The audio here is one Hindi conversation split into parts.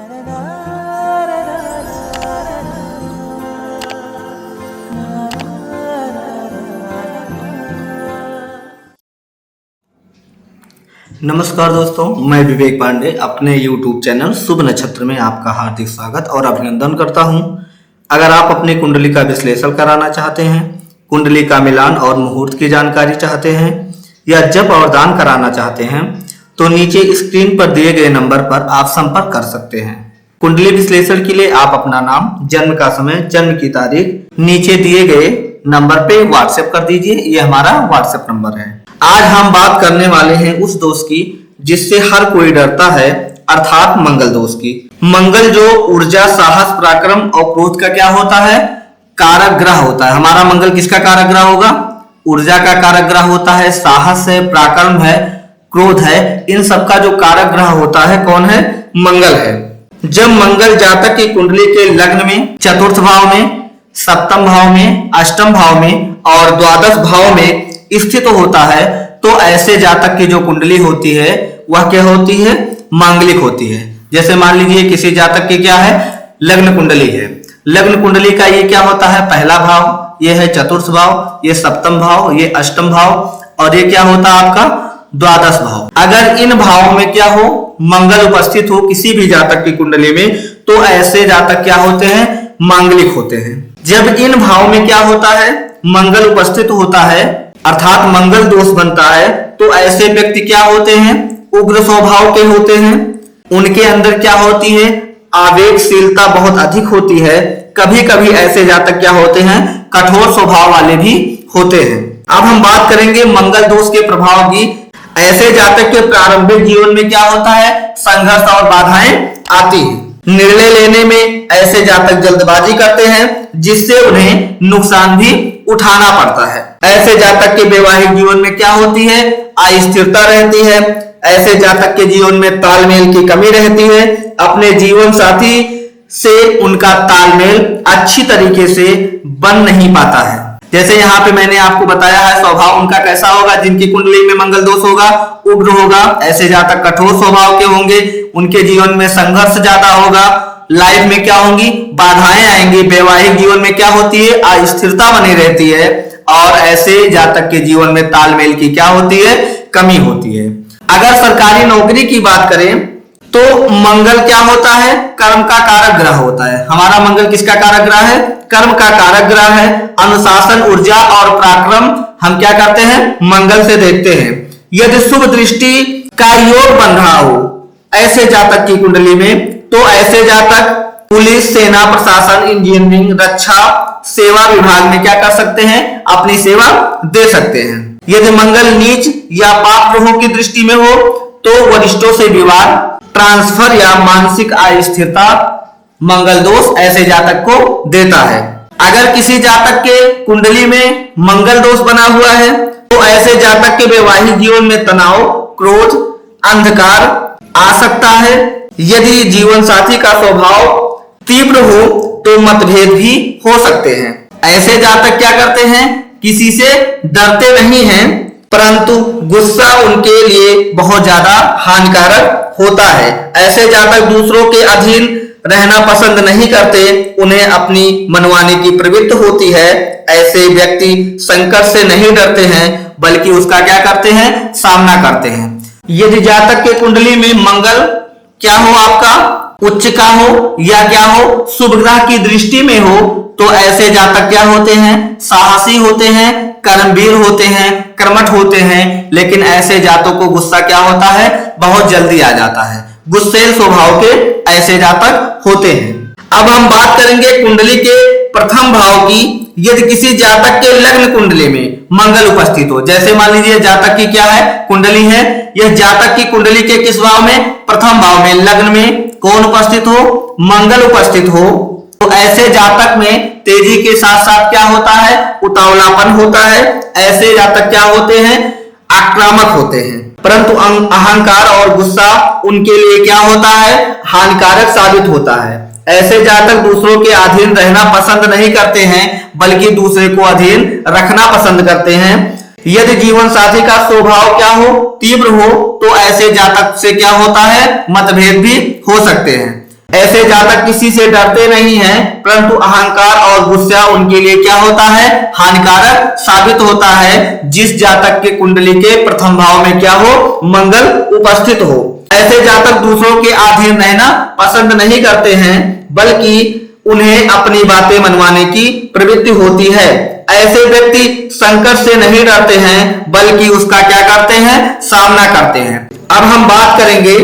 नमस्कार दोस्तों, मैं विवेक पांडे अपने YouTube चैनल शुभ नक्षत्र में आपका हार्दिक स्वागत और अभिनंदन करता हूं। अगर आप अपनी कुंडली का विश्लेषण कराना चाहते हैं, कुंडली का मिलान और मुहूर्त की जानकारी चाहते हैं या जप और दान कराना चाहते हैं तो नीचे स्क्रीन पर दिए गए नंबर पर आप संपर्क कर सकते हैं। कुंडली विश्लेषण के लिए आप अपना नाम, जन्म का समय, जन्म की तारीख नीचे दिए गए नंबर पे व्हाट्सएप कर दीजिए। ये हमारा व्हाट्सएप नंबर है। आज हम बात करने वाले हैं उस दोष की जिससे हर कोई डरता है, अर्थात मंगल दोष की। मंगल जो ऊर्जा, साहस, पराक्रम और क्रोध का क्या होता है? कारक ग्रह होता है। हमारा मंगल किसका कारक ग्रह होगा? ऊर्जा का कारक ग्रह होता है, साहस है, पराक्रम है, क्रोध है। इन सबका जो कारक ग्रह होता है कौन है? मंगल है। जब मंगल जातक की कुंडली के लग्न में, चतुर्थ भाव में, सप्तम भाव में, अष्टम भाव में और द्वादश भाव में स्थित होता है तो ऐसे जातक की जो कुंडली होती है वह क्या होती है? मांगलिक होती है। जैसे मान लीजिए किसी जातक की क्या है? लग्न कुंडली है। लग्न कुंडली का ये क्या होता है? पहला भाव, ये है चतुर्थ भाव, ये सप्तम भाव, ये अष्टम भाव और ये क्या होता है आपका? द्वादश भाव। अगर इन भावों में क्या हो? मंगल उपस्थित हो किसी भी जातक की कुंडली में तो ऐसे जातक क्या होते हैं? मांगलिक होते हैं। जब इन भाव में क्या होता है? मंगल उपस्थित होता है अर्थात मंगल दोष बनता है तो ऐसे व्यक्ति क्या होते हैं? उग्र स्वभाव के होते हैं। उनके अंदर क्या होती है? आवेगशीलता बहुत अधिक होती है। कभी कभी ऐसे जातक क्या होते हैं? कठोर स्वभाव वाले भी होते हैं। अब हम बात करेंगे मंगल दोष के प्रभाव की। ऐसे जातक के प्रारंभिक जीवन में क्या होता है? संघर्ष और बाधाएं आती हैं। निर्णय लेने में ऐसे जातक जल्दबाजी करते हैं जिससे उन्हें नुकसान भी उठाना पड़ता है। ऐसे जातक के वैवाहिक जीवन में क्या होती है? अस्थिरता रहती है। ऐसे जातक के जीवन में तालमेल की कमी रहती है। अपने जीवन साथी से उनका तालमेल अच्छी तरीके से बन नहीं पाता है। जैसे यहाँ पे मैंने आपको बताया है स्वभाव उनका कैसा होगा। जिनकी कुंडली में मंगल दोष होगा, उग्र होगा। ऐसे जातक कठोर स्वभाव के होंगे। उनके जीवन में संघर्ष ज्यादा होगा। लाइफ में क्या होंगी? बाधाएं आएंगी। वैवाहिक जीवन में क्या होती है? अस्थिरता बनी रहती है और ऐसे जातक के जीवन में तालमेल की क्या होती है? कमी होती है। अगर सरकारी नौकरी की बात करें तो मंगल क्या होता है? कर्म का कारक ग्रह होता है। हमारा मंगल किसका कारक ग्रह है? कर्म का कारक ग्रह है। अनुशासन, ऊर्जा और पराक्रम हम क्या करते हैं? मंगल से देखते हैं। यदि शुभ दृष्टि का योग बन रहा हो ऐसे जातक की कुंडली में तो ऐसे जातक पुलिस, सेना, प्रशासन, इंजीनियरिंग, रक्षा, सेवा विभाग में क्या कर सकते हैं? अपनी सेवा दे सकते हैं। यदि मंगल नीच या पाप ग्रहों की दृष्टि में हो तो वरिष्ठों से विवाद, ट्रांसफर या मानसिक अस्थिरता मंगल दोष ऐसे जातक को देता है। अगर किसी जातक के कुंडली में मंगल दोष बना हुआ है तो ऐसे जातक के वैवाहिक जीवन में तनाव, क्रोध, अंधकार आ सकता है। यदि जीवन साथी का स्वभाव तीव्र हो तो मतभेद भी हो सकते हैं। ऐसे जातक क्या करते हैं? किसी से डरते नहीं हैं परंतु गुस्सा उनके लिए बहुत ज्यादा हानिकारक होता है। ऐसे जातक दूसरों के अधीन रहना पसंद नहीं करते। उन्हें अपनी मनमानी की प्रवृत्ति होती है। ऐसे व्यक्ति संकट से नहीं डरते हैं बल्कि उसका क्या करते हैं? सामना करते हैं। यदि जातक के कुंडली में मंगल क्या हो आपका? उच्च का हो या क्या हो? शुभ ग्रह की दृष्टि में हो तो ऐसे जातक क्या होते हैं? साहसी होते हैं, कर्मवीर होते हैं, कर्मठ होते हैं। लेकिन ऐसे जातकों को गुस्सा क्या होता है? बहुत जल्दी आ जाता है। गुस्सेल स्वभाव के ऐसे जातक होते हैं। अब हम बात करेंगे कुंडली के प्रथम भाव की। यदि किसी जातक के लग्न कुंडली में मंगल उपस्थित हो, जैसे मान लीजिए जातक की क्या है? कुंडली है। यह जातक की कुंडली के किस भाव में? प्रथम भाव में। लग्न में कौन उपस्थित हो? मंगल उपस्थित हो तो ऐसे जातक में तेजी के साथ साथ क्या होता है? उतावलापन होता है। ऐसे जातक क्या होते हैं? आक्रामक होते हैं। परंतु अहंकार और गुस्सा उनके लिए क्या होता है? हानिकारक साबित होता है। ऐसे जातक दूसरों के अधीन रहना पसंद नहीं करते हैं बल्कि दूसरे को अधीन रखना पसंद करते हैं। यदि जीवन साथी का स्वभाव क्या हो? तीव्र हो तो ऐसे जातक से क्या होता है? मतभेद भी हो सकते हैं। ऐसे जातक किसी से डरते नहीं हैं, परंतु अहंकार और गुस्सा उनके लिए क्या होता है, हानिकारक साबित होता है। जिस जातक के कुंडली के प्रथम भाव में क्या हो, मंगल उपस्थित हो। ऐसे जातक दूसरों के अधीन रहना पसंद नहीं करते हैं, बल्कि उन्हें अपनी बातें मनवाने की प्रवृत्ति होती है। ऐसे व्यक्ति संकट से नहीं डरते हैं, बल्कि उसका क्या करते हैं, सामना करते हैं। अब हम बात करेंगे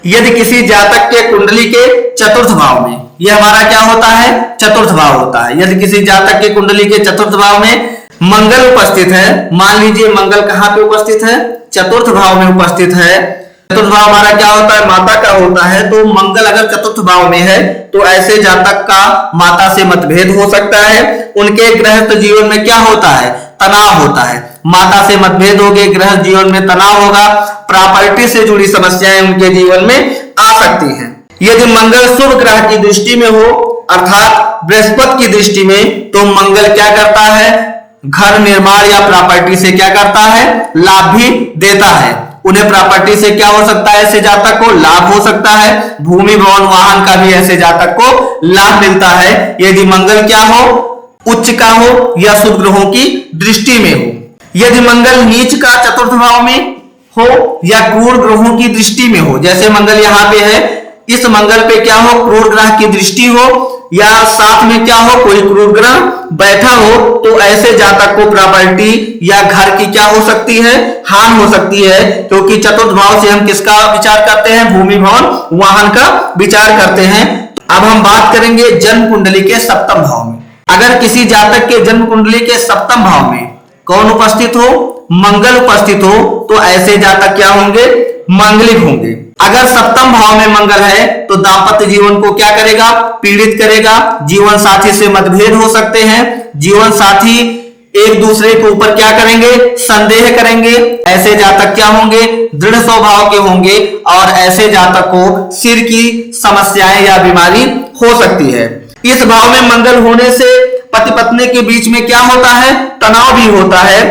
यदि किसी जातक के कुंडली के चतुर्थ भाव में, यह हमारा क्या होता है, चतुर्थ भाव होता है। यदि किसी जातक के कुंडली के चतुर्थ भाव में मंगल उपस्थित है, मान लीजिए मंगल कहाँ पे उपस्थित है, चतुर्थ भाव में उपस्थित है। चतुर्थ भाव हमारा क्या होता है, माता का होता है। तो मंगल अगर चतुर्थ भाव में है तो ऐसे जातक का माता से मतभेद हो सकता है। उनके गृहस्थ जीवन में क्या होता है, तनाव होता है। माता से मतभेद हो गए, गृहस्थ जीवन में तनाव होगा, प्रॉपर्टी से जुड़ी समस्याएं उनके जीवन में आ सकती हैं। यदि मंगल शुभ ग्रह की दृष्टि में हो, अर्थात बृहस्पति की दृष्टि में, तो मंगल क्या करता है, घर निर्माण या प्रॉपर्टी से क्या करता है, लाभ भी देता है। उन्हें प्रॉपर्टी से क्या हो सकता है, ऐसे जातक को लाभ हो सकता है। भूमि भवन वाहन का भी ऐसे जातक को लाभ मिलता है, यदि मंगल क्या हो, उच्च का हो या शुभ ग्रहों की दृष्टि में हो। यदि मंगल नीच का चतुर्थ भाव में हो या क्रूर ग्रहों की दृष्टि में हो, जैसे मंगल यहाँ पे है, इस मंगल पे क्या हो, क्रूर ग्रह की दृष्टि हो या साथ में क्या हो, कोई क्रूर ग्रह बैठा हो, तो ऐसे जातक को प्रॉपर्टी या घर की क्या हो सकती है, हानि हो सकती है। क्योंकि चतुर्थ भाव से हम किसका विचार करते हैं, भूमि भवन वाहन का विचार करते हैं। अब हम बात करेंगे जन्म कुंडली के सप्तम भाव में। अगर किसी जातक के जन्म कुंडली के सप्तम भाव में कौन उपस्थित हो, मंगल उपस्थित हो, तो ऐसे जातक क्या होंगे, मांगलिक होंगे। अगर सप्तम भाव में मंगल है तो दाम्पत्य जीवन को क्या करेगा, पीड़ित करेगा। जीवन साथी से मतभेद हो सकते हैं, जीवन साथी एक दूसरे के ऊपर क्या करेंगे, संदेह करेंगे। ऐसे जातक क्या होंगे, दृढ़ स्वभाव के होंगे और ऐसे जातक को सिर की समस्याएं या बीमारी हो सकती है। इस भाव में मंगल होने से पति पत्नी के बीच में क्या होता है, तनाव भी होता है,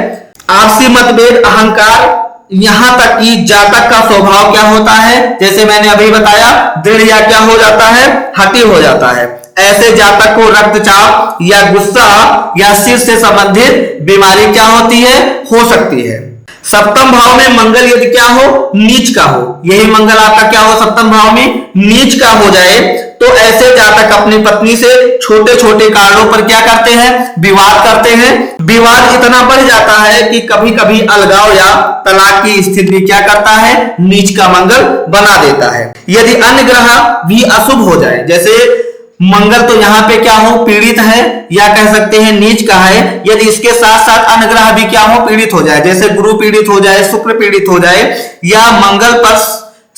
आपसी मतभेद, अहंकार, यहां तक कि जातक का स्वभाव क्या होता है, जैसे मैंने अभी बताया, दृढ़ या क्या हो जाता है, हठी हो जाता है। ऐसे जातक को रक्तचाप या गुस्सा या सिर से संबंधित बीमारी क्या होती है, हो सकती है। सप्तम भाव में मंगल यदि क्या हो, नीच का हो, यही मंगल आपका क्या हो, सप्तम भाव में नीच का हो जाए, तो ऐसे जातक अपनी पत्नी से छोटे छोटे कारणों पर क्या करते हैं, विवाद करते हैं। विवाद इतना बढ़ जाता है कि कभी कभी अलगाव या तलाक की स्थिति क्या करता है, नीच का मंगल बना देता है। यदि अन्य ग्रह भी अशुभ हो जाए, जैसे मंगल तो यहाँ पे क्या हो, पीड़ित है या कह सकते हैं नीच का है, यदि इसके साथ साथ अन्य ग्रह भी क्या हो, पीड़ित हो जाए, जैसे गुरु पीड़ित हो जाए, शुक्र पीड़ित हो जाए, या मंगल पर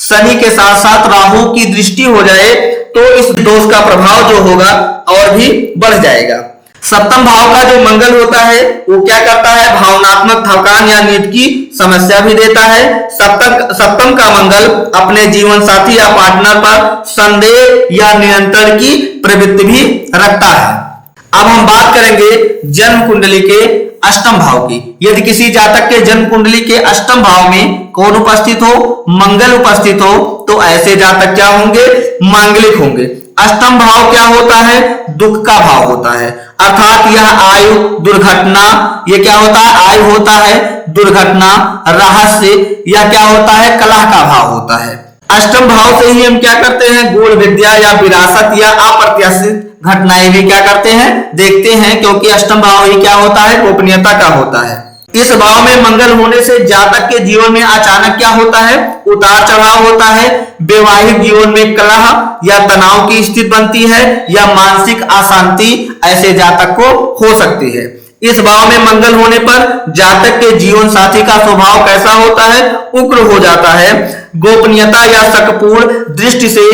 शनि के साथ साथ राहु की दृष्टि हो जाए, तो इस दोष का प्रभाव जो होगा और भी बढ़ जाएगा। सप्तम भाव का जो मंगल होता है वो क्या करता है, भावनात्मक थकान या नींद की समस्या भी देता है। सप्तम का मंगल अपने जीवन साथी या पार्टनर पर संदेह या नियंत्रण की प्रवृत्ति भी रखता है। अब हम बात करेंगे जन्म कुंडली के अष्टम भाव की। यदि किसी जातक के जन्म कुंडली के अष्टम भाव में कौन उपस्थित हो, मंगल उपस्थित हो, तो ऐसे जातक क्या होंगे, मांगलिक होंगे। अष्टम भाव क्या होता है, दुख का भाव होता है, अर्थात यह आयु, दुर्घटना, ये क्या होता है, आयु होता है, दुर्घटना, रहस्य या क्या होता है, कलह का भाव होता है। अष्टम भाव से ही हम क्या करते हैं, गूढ़ विद्या या विरासत या अप्रत्याशित घटनाएं भी क्या करते हैं, देखते हैं, क्योंकि अष्टम भाव ही क्या होता है, गोपनीयता का होता है। इस भाव में मंगल होने से जातक के जीवन में अचानक क्या होता है, उतार चढ़ाव होता है, वैवाहिक जीवन में कलह या तनाव की स्थिति बनती है या मानसिक अशांति ऐसे जातक को हो सकती है। इस भाव में मंगल होने पर जातक के जीवन साथी का स्वभाव कैसा होता है, उग्र हो जाता है। गोपनीयता या शकपूर्ण दृष्टि से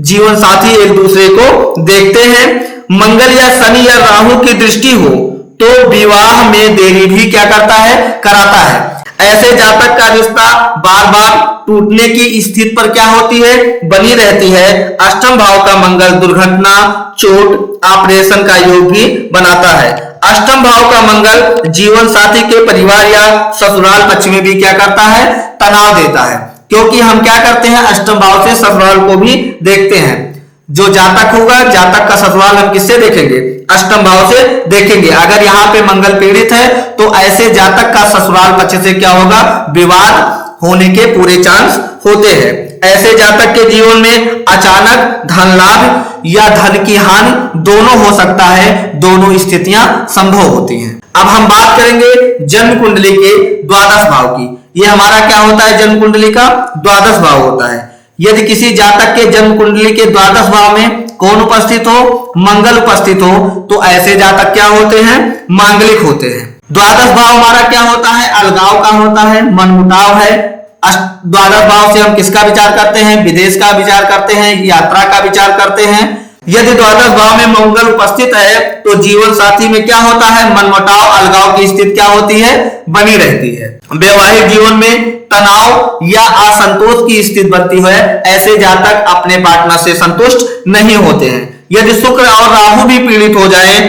जीवन साथी एक दूसरे को देखते हैं। मंगल या शनि या राहु की दृष्टि हो तो विवाह में देरी भी क्या करता है, कराता है। ऐसे जातक का रिश्ता बार बार टूटने की स्थिति पर क्या होती है, बनी रहती है। अष्टम भाव का मंगल दुर्घटना, चोट, ऑपरेशन का योग भी बनाता है। अष्टम भाव का मंगल जीवन साथी के परिवार या ससुराल पक्ष में भी क्या करता है, तनाव देता है, क्योंकि हम क्या करते हैं, अष्टम भाव से ससुराल को भी देखते हैं। जो जातक होगा, जातक का ससुराल हम किससे देखेंगे? अष्टम भाव से देखेंगे। अगर यहाँ पे मंगल पीड़ित है तो ऐसे जातक का ससुराल पक्ष से क्या होगा? विवाद होने के पूरे चांस होते हैं। ऐसे जातक के जीवन में अचानक धन लाभ या धन की हानि दोनों हो सकता है, दोनों स्थितियां संभव होती हैं। अब हम बात करेंगे जन्म कुंडली के द्वादश भाव की। ये हमारा क्या होता है? जन्म कुंडली का द्वादश भाव होता है। यदि किसी जातक के जन्म कुंडली के द्वादश भाव में कौन उपस्थित हो? मंगल उपस्थित हो, तो ऐसे जातक क्या होते हैं? मांगलिक होते हैं। द्वादश भाव हमारा क्या होता है? अलगाव का होता है, मनमुटाव है। द्वादश भाव से हम किसका विचार करते हैं? विदेश का विचार करते हैं, यात्रा का विचार करते हैं। यदि द्वादश भाव में मंगल उपस्थित है तो जीवन साथी में क्या होता है? मनमुटाव, अलगाव की स्थिति क्या होती है? बनी रहती है। वैवाहिक जीवन में तनाव या असंतोष की स्थिति बनती है। ऐसे जातक अपने पार्टनर से संतुष्ट नहीं होते हैं। यदि शुक्र और राहु भी पीड़ित हो जाए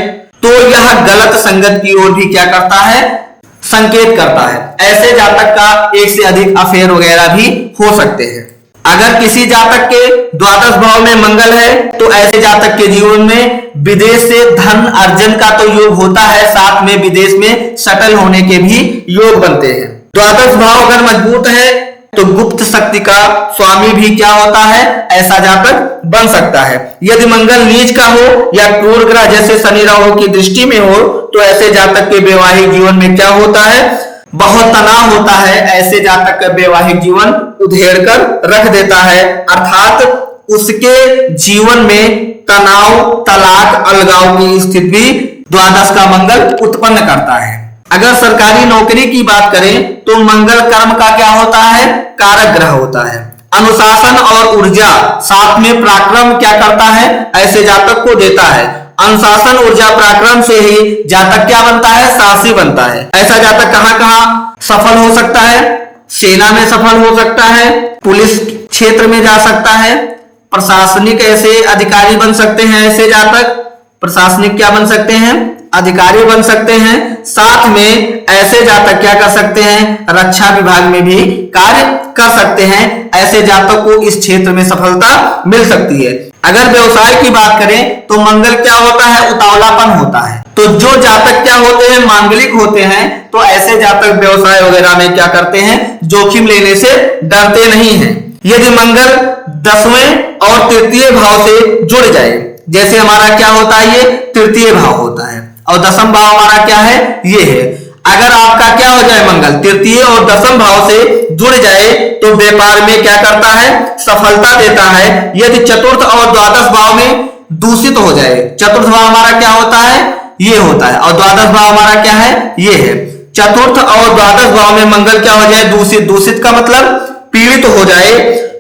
तो यह गलत संगत की ओर भी क्या करता है? संकेत करता है। ऐसे जातक का एक से अधिक अफेयर वगैरह भी हो सकते हैं। अगर किसी जातक के द्वादश भाव में मंगल है तो ऐसे जातक के जीवन में विदेश से धन अर्जन का तो योग होता है, साथ में विदेश में सेटल होने के भी योग बनते हैं। द्वादश भाव अगर मजबूत है तो गुप्त शक्ति का स्वामी भी क्या होता है? ऐसा जातक बन सकता है। यदि मंगल नीच का हो या क्रूर ग्रह जैसे शनि राहु की दृष्टि में हो तो ऐसे जातक के वैवाहिक जीवन में क्या होता है? बहुत तनाव होता है। ऐसे जातक का वैवाहिक जीवन उधेड़ कर रख देता है, अर्थात उसके जीवन में तनाव, तलाक, अलगाव की स्थिति भी द्वादश का मंगल उत्पन्न करता है। अगर सरकारी नौकरी की बात करें तो मंगल कर्म का क्या होता है? कारक ग्रह होता है। अनुशासन और ऊर्जा साथ में पराक्रम क्या करता है? ऐसे जातक को देता है। अनुशासन, ऊर्जा, पराक्रम से ही जातक क्या बनता है? साहसी बनता है। ऐसा जातक कहां कहां सफल हो सकता है? सेना में सफल हो सकता है, पुलिस क्षेत्र में जा सकता है, प्रशासनिक ऐसे अधिकारी बन सकते हैं। ऐसे जातक प्रशासनिक क्या बन सकते हैं? अधिकारी बन सकते हैं। साथ में ऐसे जातक क्या कर सकते हैं? रक्षा विभाग में भी कार्य कर सकते हैं। ऐसे जातक को इस क्षेत्र में सफलता मिल सकती है। अगर व्यवसाय की बात करें तो मंगल क्या होता है? उतावलापन होता है। तो जो जातक क्या होते हैं? मांगलिक होते हैं। तो ऐसे जातक व्यवसाय वगैरह में क्या करते हैं? जोखिम लेने से डरते नहीं हैं। यदि मंगल 10वें और तृतीय भाव से जुड़ जाए, जैसे हमारा क्या होता है? ये तृतीय भाव होता है और दसम भाव हमारा क्या है? ये है। अगर आपका क्या हो जाए? मंगल तृतीय और दसम भाव से जुड़ जाए तो व्यापार में क्या करता है? सफलता देता है। यदि चतुर्थ और द्वादश भाव में दूषित हो जाए, चतुर्थ भाव हमारा क्या होता है? ये होता है और द्वादश भाव हमारा क्या है? ये है। चतुर्थ और द्वादश भाव में मंगल क्या हो जाए? दूषित। दूषित का मतलब पीड़ित हो जाए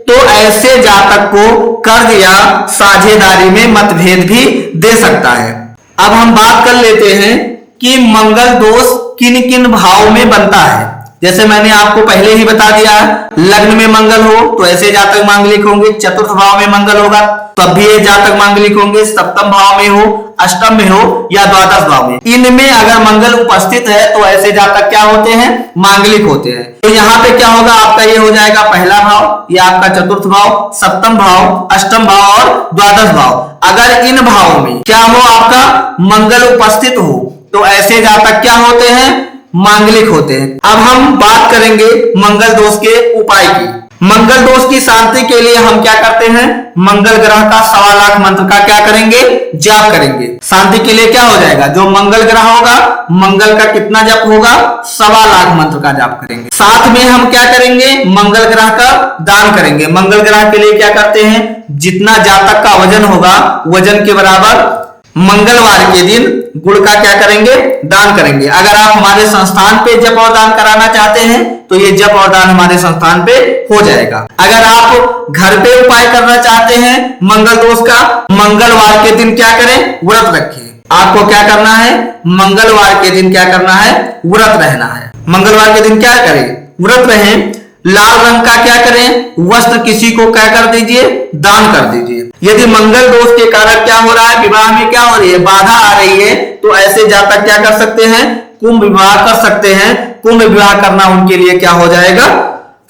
तो ऐसे जातक को कर्ज या साझेदारी में मतभेद भी दे सकता है। अब हम बात कर लेते हैं कि मंगल दोष किन किन भाव में बनता है। जैसे मैंने आपको पहले ही बता दिया है, लग्न में मंगल हो तो ऐसे जातक मांगलिक होंगे। चतुर्थ भाव में मंगल होगा तब भी ये जातक मांगलिक होंगे। सप्तम भाव में हो, अष्टम में हो या द्वादश भाव में, इनमें अगर मंगल उपस्थित है तो ऐसे जातक क्या होते हैं? मांगलिक होते हैं। तो यहाँ पे क्या होगा? आपका ये हो जाएगा पहला भाव, ये आपका चतुर्थ भाव, सप्तम भाव, अष्टम भाव और द्वादश भाव। अगर इन भावों में क्या हो? आपका मंगल उपस्थित हो तो ऐसे जातक क्या होते हैं? मांगलिक होते हैं। अब हम बात करेंगे मंगल दोष के उपाय की। मंगल दोष की शांति के लिए हम क्या करते हैं? मंगल ग्रह का 1.25 लाख मंत्र का क्या करेंगे? जाप करेंगे। शांति के लिए क्या हो जाएगा? जो मंगल ग्रह होगा, मंगल का कितना जाप होगा? 1.25 लाख मंत्र का जाप करेंगे। साथ में हम क्या करेंगे? मंगल ग्रह का दान करेंगे। मंगल ग्रह के लिए क्या करते हैं? जितना जातक का वजन होगा, वजन के बराबर मंगलवार के दिन गुड़ का क्या करेंगे? दान करेंगे। अगर आप हमारे संस्थान पे जप और दान कराना चाहते हैं तो ये जप और दान हमारे संस्थान पे हो जाएगा। अगर आप घर पे उपाय करना चाहते हैं मंगल दोष का, मंगलवार के दिन क्या करें? व्रत रखें। आपको क्या करना है? मंगलवार के दिन क्या करना है? व्रत रहना है। मंगलवार के दिन क्या करें? व्रत रहें। लाल रंग का क्या करें? वस्त्र किसी को क्या कर दीजिए? दान कर दीजिए। यदि मंगल दोष के कारण क्या हो रहा है? विवाह में क्या हो रही है? बाधा आ रही है तो ऐसे जातक क्या कर सकते हैं? कुंभ विवाह कर सकते हैं। कुंभ विवाह करना उनके लिए क्या हो जाएगा?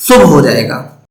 शुभ हो जाएगा।